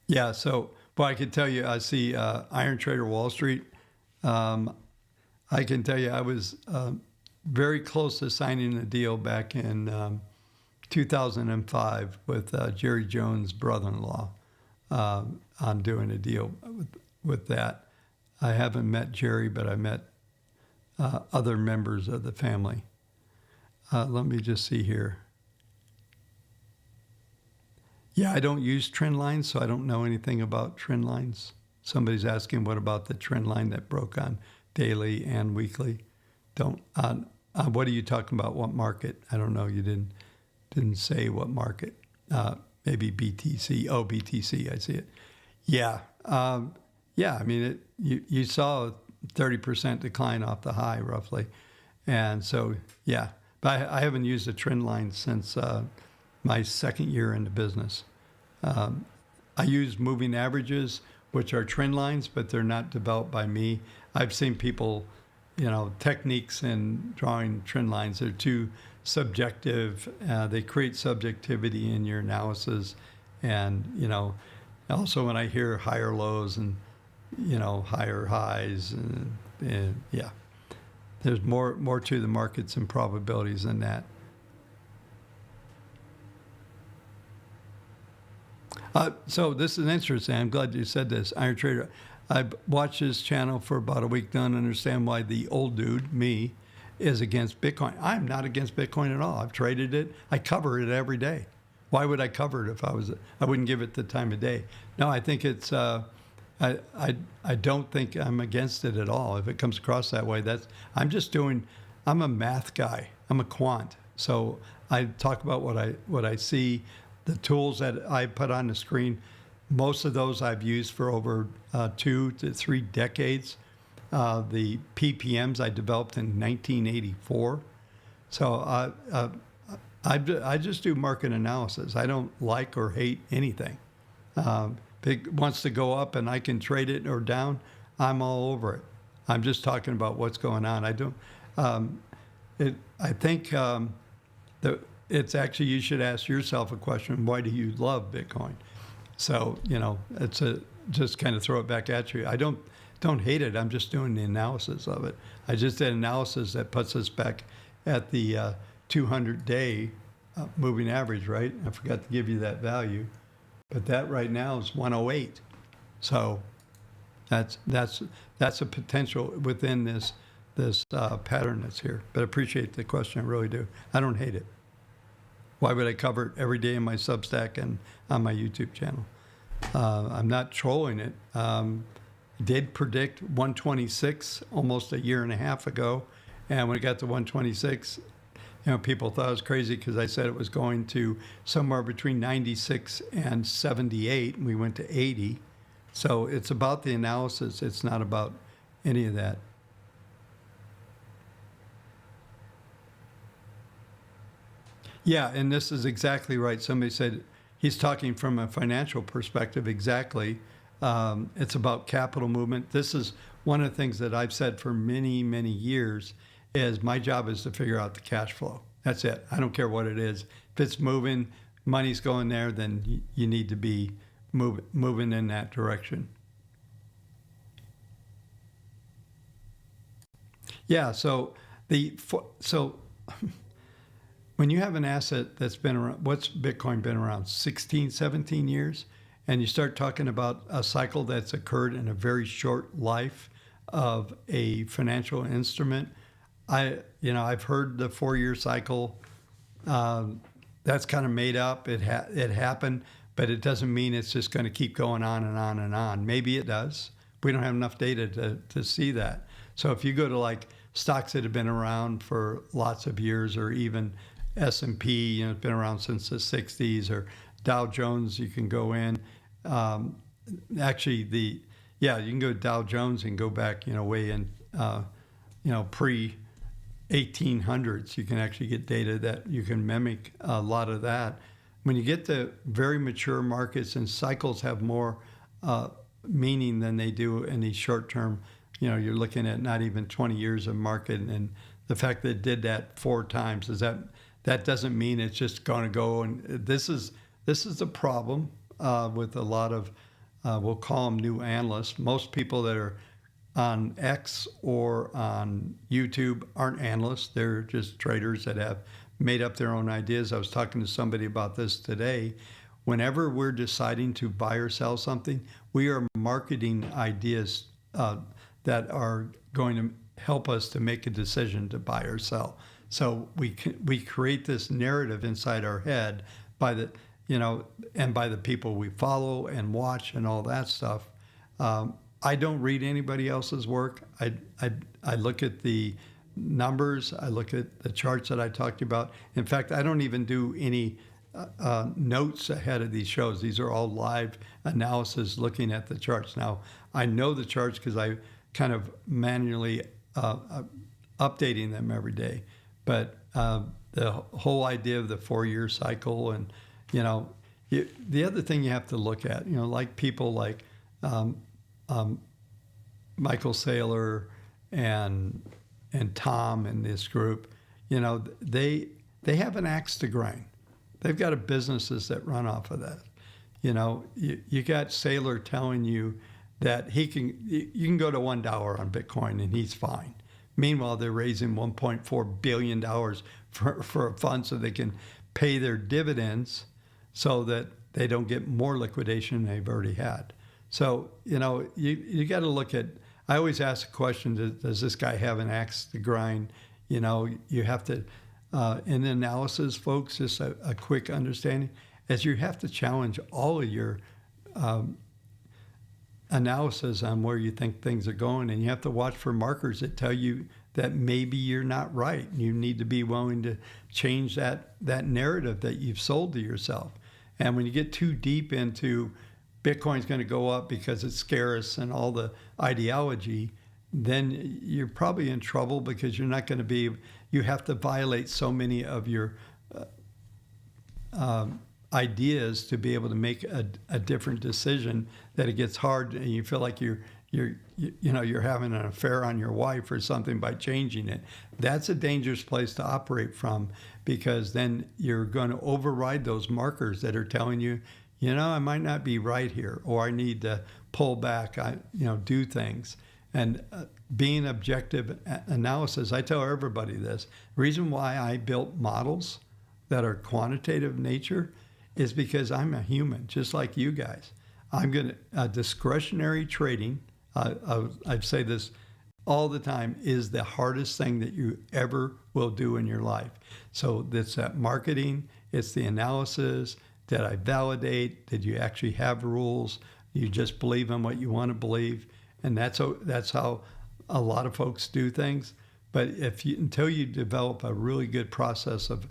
Yeah, so But I can tell you, I see Iron Trader Wall Street. Um, I can tell you, I was very close to signing a deal back in 2005 with Jerry Jones' brother-in-law on doing a deal with that. I haven't met Jerry, but I met other members of the family. Let me just see here. Yeah, I don't use trend lines, so I don't know anything about trend lines. Somebody's asking, what about the trend line that broke on daily and weekly? Don't. What are you talking about? What market? I don't know. You didn't say what market. Maybe BTC. Oh, BTC. I see it. Yeah. Yeah. I mean, you saw a 30% decline off the high, roughly, and so yeah. But I haven't used a trend line since my second year in the business. I use moving averages, which are trend lines, but they're not developed by me. I've seen people, techniques in drawing trend lines. They're too subjective. They create subjectivity in your analysis. And, also when I hear higher lows and, higher highs and yeah, there's more to the markets and probabilities than that. So this is interesting. I'm glad you said this. Iron Trader, I've watched this channel for about a week now and understand why the old dude, me, is against Bitcoin. I'm not against Bitcoin at all. I've traded it. I cover it every day. Why would I cover it if I wouldn't give it the time of day? No, I think it's, I don't think I'm against it at all. If it comes across that way, I'm a math guy. I'm a quant. So I talk about what I see. The tools that I put on the screen, most of those I've used for over 2 to 3 decades. The PPMs I developed in 1984. So I just do market analysis. I don't like or hate anything. If it wants to go up and I can trade it or down, I'm all over it. I'm just talking about what's going on. I don't. I think it's actually, you should ask yourself a question: why do you love Bitcoin? So it's just kind of throw it back at you. I don't hate it. I'm just doing the analysis of it. I just did analysis that puts us back at the 200-day moving average, right? I forgot to give you that value, but that right now is 108. So that's a potential within this pattern that's here. But I appreciate the question. I really do. I don't hate it. Why would I cover it every day in my Substack and on my YouTube channel? I'm not trolling it. Did predict 126 almost a year and a half ago. And when it got to 126, people thought I was crazy because I said it was going to somewhere between 96 and 78, and we went to 80. So it's about the analysis. It's not about any of that. Yeah, and this is exactly right. Somebody said he's talking from a financial perspective. Exactly. It's about capital movement. This is one of the things that I've said for many, many years is my job is to figure out the cash flow. That's it. I don't care what it is. If it's moving, money's going there, then you need to be moving in that direction. Yeah, so when you have an asset that's been around, what's Bitcoin been around, 16, 17 years? And you start talking about a cycle that's occurred in a very short life of a financial instrument. I've heard the 4-year cycle. That's kind of made up. It happened, but it doesn't mean it's just going to keep going on and on and on. Maybe it does. We don't have enough data to see that. So if you go to like stocks that have been around for lots of years, or even S&P, it's been around since the 60s, or Dow Jones, you can go in. You can go to Dow Jones and go back, way in, pre 1800s. You can actually get data that you can mimic a lot of that. When you get to very mature markets, and cycles have more meaning than they do in these short term, you're looking at not even 20 years of market, and the fact that it did that 4 times that doesn't mean it's just going to go. And this is a problem with a lot of we'll call them new analysts. Most people that are on X or on YouTube aren't analysts. They're just traders that have made up their own ideas. I was talking to somebody about this today. Whenever we're deciding to buy or sell something, we are marketing ideas that are going to help us to make a decision to buy or sell. So we create this narrative inside our head by the and by the people we follow and watch and all that stuff. I don't read anybody else's work. I look at the numbers. I look at the charts that I talked about. In fact, I don't even do any notes ahead of these shows. These are all live analysis looking at the charts. Now, I know the charts because I kind of manually updating them every day. But the whole idea of the 4-year cycle and, the other thing you have to look at, like people like Michael Saylor and Tom in this group, they have an axe to grind. They've got businesses that run off of that. You got Saylor telling you that you can go to $1 on Bitcoin and he's fine. Meanwhile, they're raising $1.4 billion for a fund so they can pay their dividends so that they don't get more liquidation than they've already had. So, you got to look at, I always ask the question, does this guy have an axe to grind? You have to, in analysis, folks, just a quick understanding, as you have to challenge all of your analysis on where you think things are going, and you have to watch for markers that tell you that maybe you're not right. You need to be willing to change that narrative that you've sold to yourself. And when you get too deep into Bitcoin's going to go up because it's scarce and all the ideology, then you're probably in trouble because you're not going to be, you have to violate so many of your ideas to be able to make a different decision that it gets hard and you feel like you're having an affair on your wife or something by changing it. That's a dangerous place to operate from, because then you're going to override those markers that are telling you, I might not be right here, or I need to pull back, do things. And being objective analysis, I tell everybody this. The reason why I built models that are quantitative nature is because I'm a human, just like you guys. Discretionary trading, I say this all the time, is the hardest thing that you ever will do in your life. So it's that marketing, it's the analysis. Did I validate? Did you actually have rules? You just believe in what you want to believe. And that's how a lot of folks do things. But until you develop a really good process of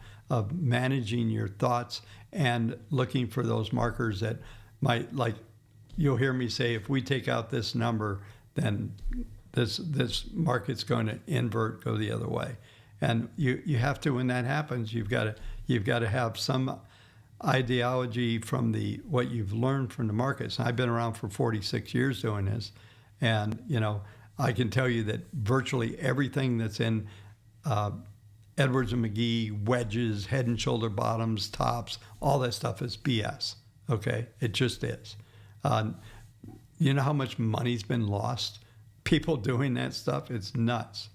managing your thoughts and looking for those markers that might, like you'll hear me say, if we take out this number, then this market's going to invert, go the other way. And you have to, when that happens, you've got to have some ideology from what you've learned from the markets. And I've been around for 46 years doing this, and I can tell you that virtually everything that's in Edwards and McGee, wedges, head and shoulder bottoms, tops, all that stuff is BS. Okay, it just is. You know how much money's been lost? People doing that stuff, it's nuts.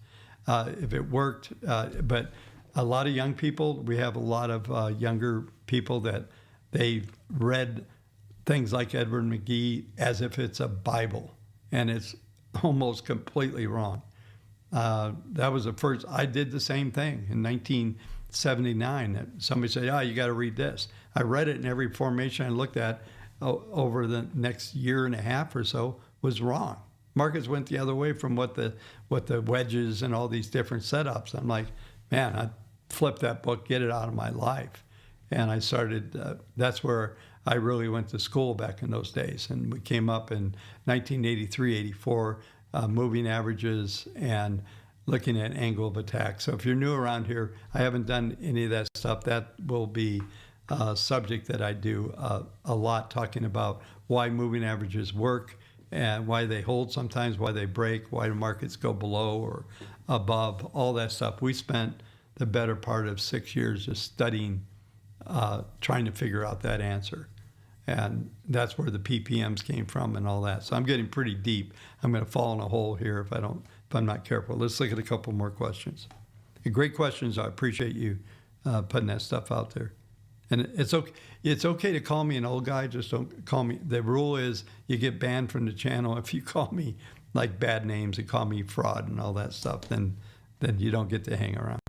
If it worked, but a lot of young people, we have a lot of younger people that they read things like Edward McGee as if it's a Bible, and it's almost completely wrong. That was the first, I did the same thing in 1979. That somebody said, you got to read this. I read it, and every formation I looked at over the next year and a half or so was wrong. Markets went the other way from what the wedges and all these different setups. I'm like, man, I flipped that book, get it out of my life. And I started, that's where I really went to school back in those days. And we came up in 1983, 84, moving averages and looking at angle of attack. So if you're new around here, I haven't done any of that stuff. That will be a subject that I do a lot, talking about why moving averages work and why they hold sometimes, why they break, why the markets go below or above, all that stuff. We spent the better part of 6 years just studying, trying to figure out that answer. And that's where the PPMs came from and all that. So I'm getting pretty deep. I'm going to fall in a hole here if I'm not careful. Let's look at a couple more questions. Great questions. I appreciate you putting that stuff out there. And it's okay. It's okay to call me an old guy. Just don't call me. The rule is you get banned from the channel if you call me like bad names and call me fraud and all that stuff. Then you don't get to hang around.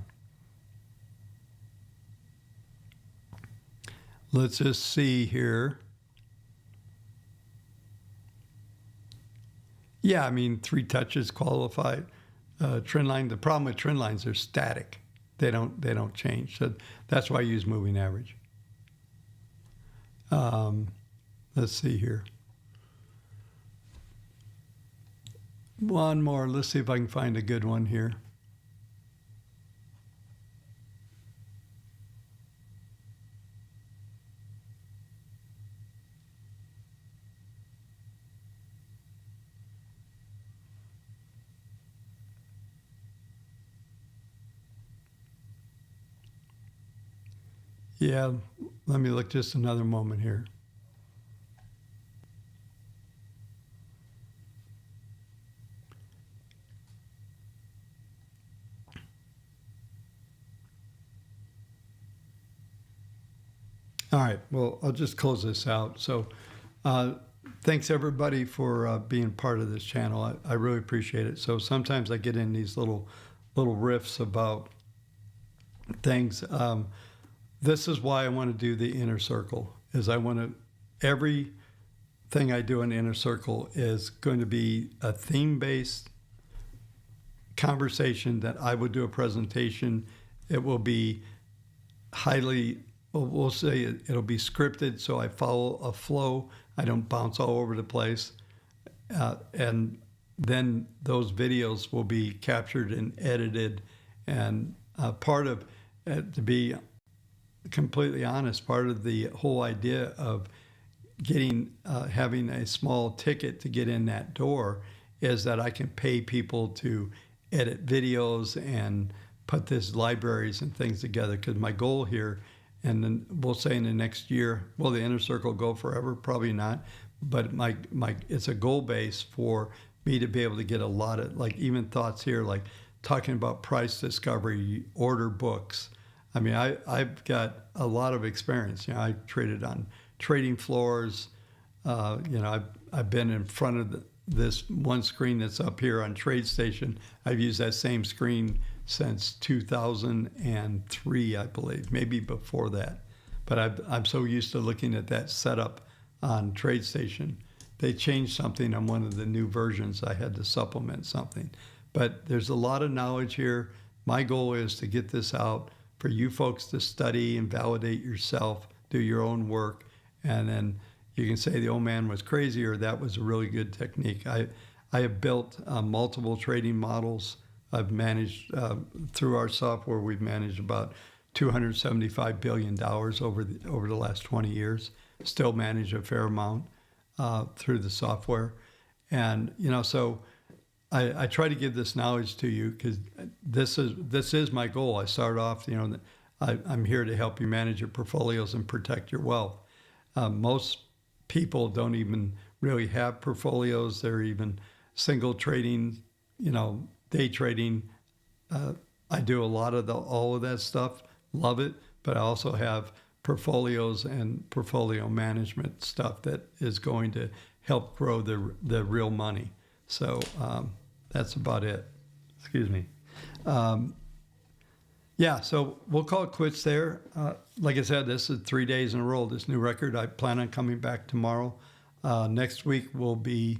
Let's just see here. Yeah, I mean, 3 touches qualify. Trend line. The problem with trend lines, they're static. They don't change. So that's why I use moving average. Let's see here. One more. Let's see if I can find a good one here. Yeah, let me look just another moment here. All right, well, I'll just close this out. So thanks everybody for being part of this channel. I really appreciate it. So sometimes I get in these little riffs about things. This is why I want to do the inner circle, is I want to, everything I do in the inner circle is going to be a theme-based conversation that I would do a presentation. It will be highly, we'll say it'll be scripted, so I follow a flow. I don't bounce all over the place. And then those videos will be captured and edited. And part of, to be completely honest, part of the whole idea of getting, having a small ticket to get in that door is that I can pay people to edit videos and put these libraries and things together. Because my goal here, and then we'll say in the next year, will the inner circle go forever? Probably not. But it's a goal base for me to be able to get a lot of, like, even thoughts here, like talking about price discovery, order books. I mean, I've got a lot of experience. You know, I traded on trading floors. You know, I've been in front of this one screen that's up here on TradeStation. I've used that same screen since 2003, I believe, maybe before that. But I'm so used to looking at that setup on TradeStation. They changed something on one of the new versions. I had to supplement something. But there's a lot of knowledge here. My goal is to get this out for you folks to study and validate yourself, do your own work, and then you can say the old man was crazy or that was a really good technique. I have built multiple trading models. I've managed, through our software, we've managed about $275 billion over the last 20 years. Still manage a fair amount through the software. And, you know, so I try to give this knowledge to you because this is my goal. I start off, you know, I'm here to help you manage your portfolios and protect your wealth. Most people don't even really have portfolios. They're even single trading, you know, day trading. I do a lot of all of that stuff. Love it. But I also have portfolios and portfolio management stuff that is going to help grow the real money. So that's about it. Excuse me. Yeah, so we'll call it quits there. Like I said, this is 3 days in a row, this new record. I plan on coming back tomorrow. Next week will be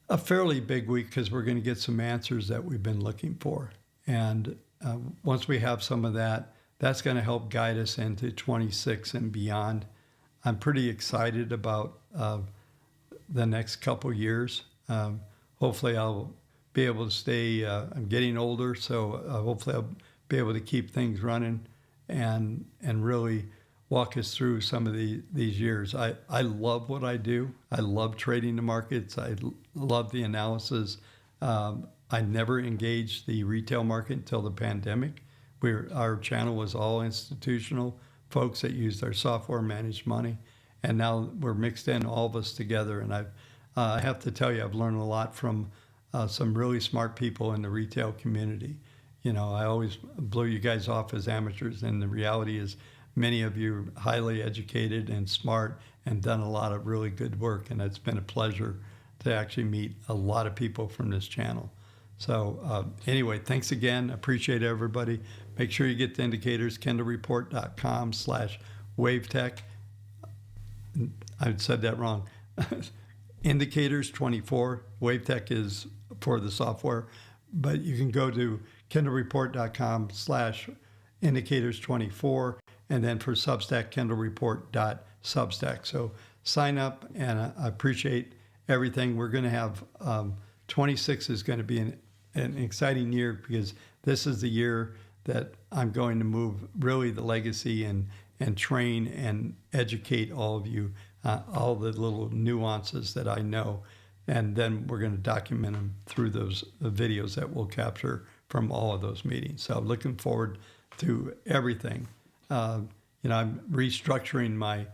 a fairly big week because we're going to get some answers that we've been looking for. And once we have some of that, that's going to help guide us into 26 and beyond. I'm pretty excited about the next couple years. Hopefully I'll be able to stay, I'm getting older, so hopefully I'll be able to keep things running and really walk us through some of these years. I love what I do. I love trading the markets. I love the analysis. I never engaged the retail market until the pandemic. Our channel was all institutional folks that used our software, managed money. and now we're mixed in, all of us together. And I have to tell you, I've learned a lot from some really smart people in the retail community. You know, I always blow you guys off as amateurs, and the reality is many of you are highly educated and smart and done a lot of really good work, and it's been a pleasure to actually meet a lot of people from this channel. So anyway, thanks again. Appreciate everybody. Make sure you get the indicators, kendallreport.com/wavetech. I said that wrong. Indicators 24. Wavetech is for the software, but you can go to kendallreport.com/indicators 24, and then for Substack, kendallreport.substack. So sign up, and I appreciate everything. We're going to have 26 is going to be an exciting year, because this is the year that I'm going to move really the legacy and train and educate all of you, all the little nuances that I know. And then we're going to document them through those videos that we'll capture from all of those meetings. So looking forward to everything. You know, I'm restructuring my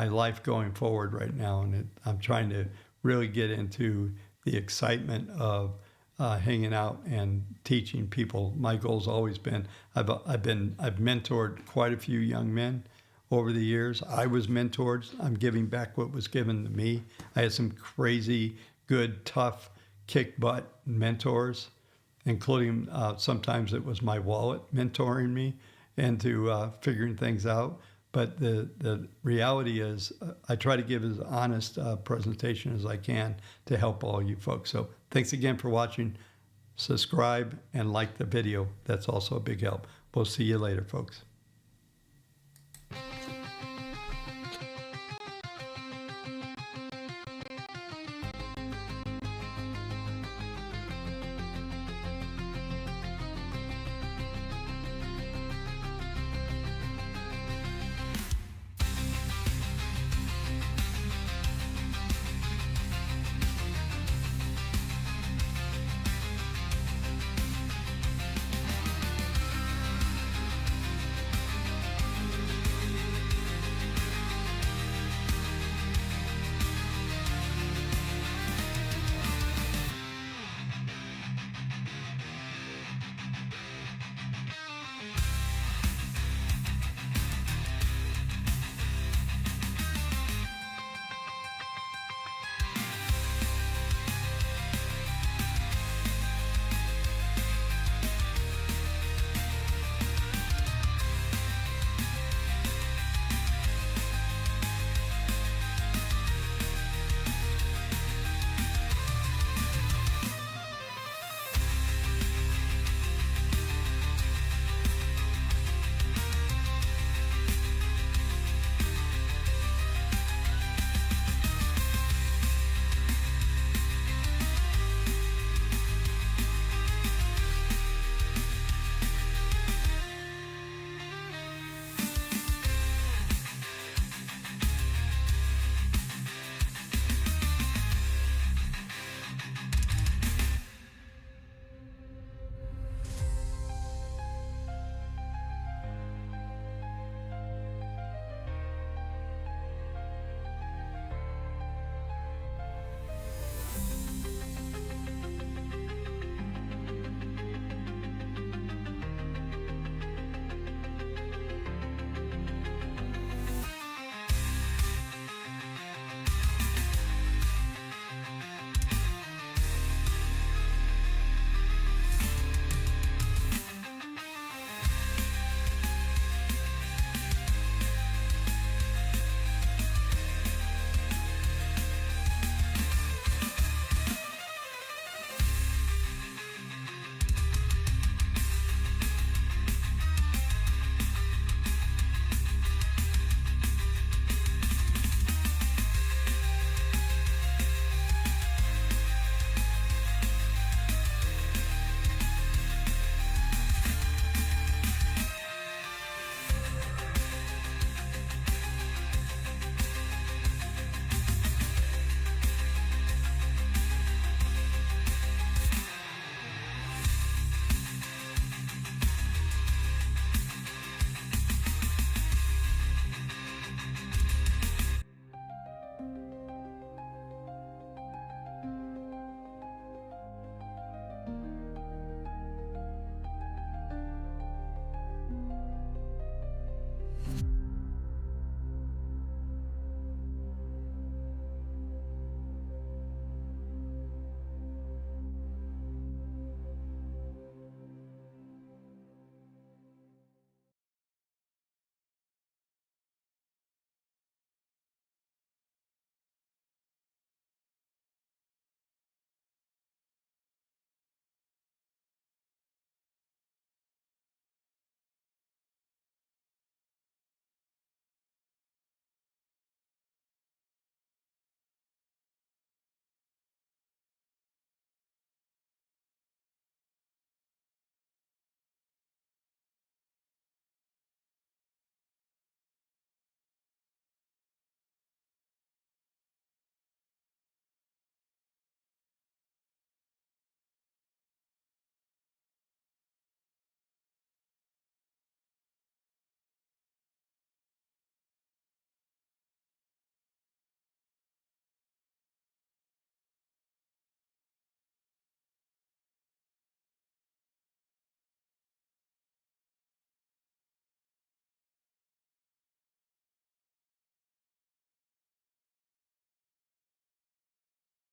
life going forward right now, and I'm trying to really get into the excitement of hanging out and teaching people. My goal's always been, I've mentored quite a few young men over the years. I was mentored. I'm giving back what was given to me. I had some crazy, good, tough, kick butt mentors, including sometimes it was my wallet mentoring me into figuring things out. But the reality is I try to give as honest presentation as I can to help all you folks. So thanks again for watching. Subscribe and like the video. That's also a big help. We'll see you later, folks.